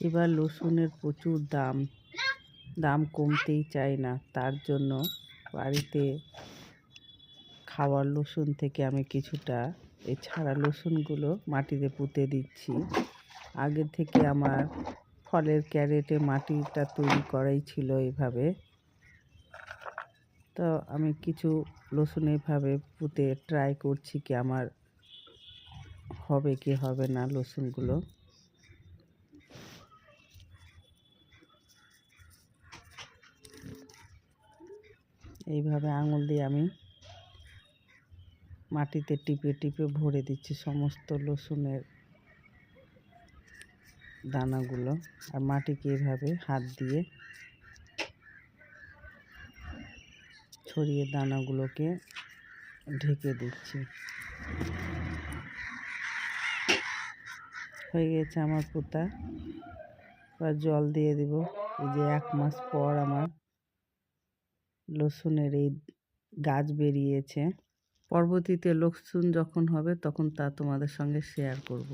এবার রসুনের প্রচুর দাম, দাম কমতেই চায় না। তার জন্য বাড়িতে খাওয়ার রসুন থেকে আমি কিছুটা এই ছাড়া রসুনগুলো মাটিতে পুঁতে দিচ্ছি। আগে থেকে আমার ফলের ক্যারেটে মাটিটা তৈরি করাই ছিল এভাবে। তো আমি কিছু রসুন এভাবে পুঁতে ট্রাই করছি কি আমার হবে কি হবে না রসুনগুলো। এইভাবে আঙুল দিয়ে আমি মাটিতে টিপে টিপে ভরে দিচ্ছি সমস্ত রসুনের দানাগুলো, আর মাটিকে এভাবে হাত দিয়ে ছড়িয়ে দানাগুলোকে ঢেকে দিচ্ছি। হয়ে গেছে আমার পোঁতা। এবার জল দিয়ে দিব। এই যে 1 মাস পর আমার রসুনের এই গাছ বেরিয়েছে। পরবর্তীতে রসুন যখন হবে তখন তা তোমাদের সঙ্গে শেয়ার করব।